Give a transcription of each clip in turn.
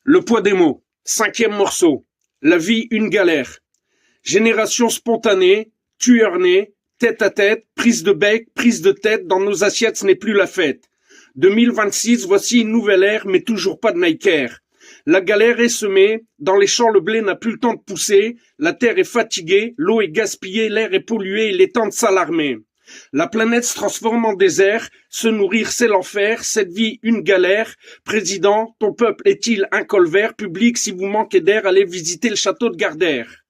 Le poids des mots. 5e morceau. La vie, une galère. Génération spontanée, tueur né, tête à tête, prise de bec, prise de tête, dans nos assiettes ce n'est plus la fête. 2026, voici une nouvelle ère, mais toujours pas de Nike Air. La galère est semée, dans les champs le blé n'a plus le temps de pousser, la terre est fatiguée, l'eau est gaspillée, l'air est pollué, il est temps de s'alarmer. La planète se transforme en désert, se nourrir c'est l'enfer, cette vie une galère. Président, ton peuple est-il un colvert? Public, si vous manquez d'air, allez visiter le château de Gardère.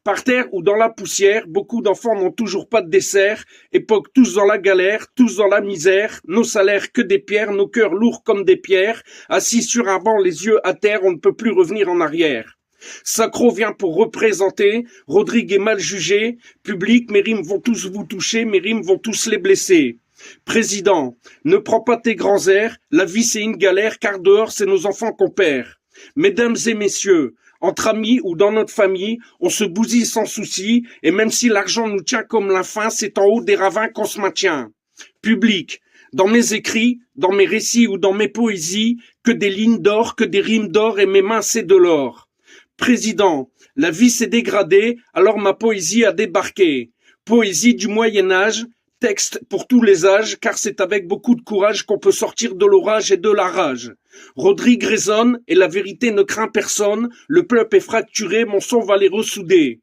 Par terre ou dans la poussière, beaucoup d'enfants n'ont toujours pas de dessert. Époque tous dans la galère, tous dans la misère. Nos salaires que des pierres, nos cœurs lourds comme des pierres. Assis sur un banc, les yeux à terre, on ne peut plus revenir en arrière. Sacro vient pour représenter, Rodrigue est mal jugé, public, mes rimes vont tous vous toucher, mes rimes vont tous les blesser. Président, ne prends pas tes grands airs, la vie c'est une galère, car dehors c'est nos enfants qu'on perd. Mesdames et messieurs, entre amis ou dans notre famille, on se bousille sans souci, et même si l'argent nous tient comme la faim, c'est en haut des ravins qu'on se maintient. Public, dans mes écrits, dans mes récits ou dans mes poésies, que des lignes d'or, que des rimes d'or, et mes mains c'est de l'or. Président, la vie s'est dégradée, alors ma poésie a débarqué. Poésie du Moyen-Âge, texte pour tous les âges, car c'est avec beaucoup de courage qu'on peut sortir de l'orage et de la rage. Rodrigue raisonne, et la vérité ne craint personne, le peuple est fracturé, mon son va les ressouder.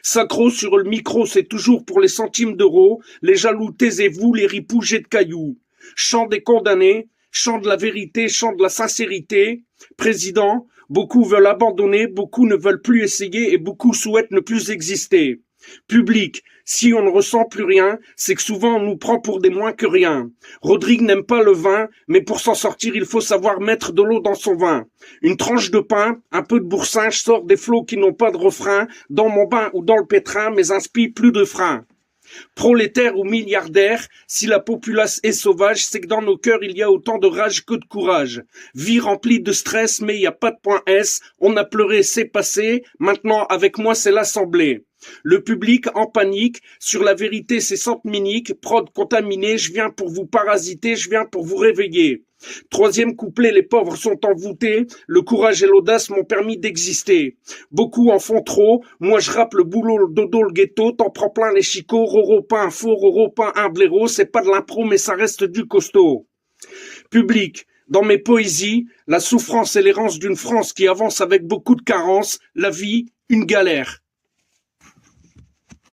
Sacro sur le micro, c'est toujours pour les centimes d'euros, les jaloux taisez-vous, les ripoux jettent de cailloux. Chant des condamnés, chant de la vérité, chant de la sincérité. Président, beaucoup veulent abandonner, beaucoup ne veulent plus essayer et beaucoup souhaitent ne plus exister. Public, si on ne ressent plus rien, c'est que souvent on nous prend pour des moins que rien. Rodrigue n'aime pas le vin, mais pour s'en sortir, il faut savoir mettre de l'eau dans son vin. Une tranche de pain, un peu de boursin, je sors des flots qui n'ont pas de refrain, dans mon bain ou dans le pétrin, mais inspire plus de frein. Prolétaire ou milliardaire, si la populace est sauvage, c'est que dans nos cœurs il y a autant de rage que de courage. Vie remplie de stress, mais il n'y a pas de point S, on a pleuré, c'est passé, maintenant avec moi c'est l'assemblée. Le public en panique, sur la vérité c'est centminique, prod contaminé, je viens pour vous parasiter, je viens pour vous réveiller. Troisième couplet, les pauvres sont envoûtés, le courage et l'audace m'ont permis d'exister. Beaucoup en font trop, moi je rappe le boulot, le dodo, le ghetto, t'en prends plein les chicots, roro pas un faux, roro pas un blaireau, c'est pas de l'impro mais ça reste du costaud. Public, dans mes poésies, la souffrance et l'errance d'une France qui avance avec beaucoup de carences, la vie, une galère.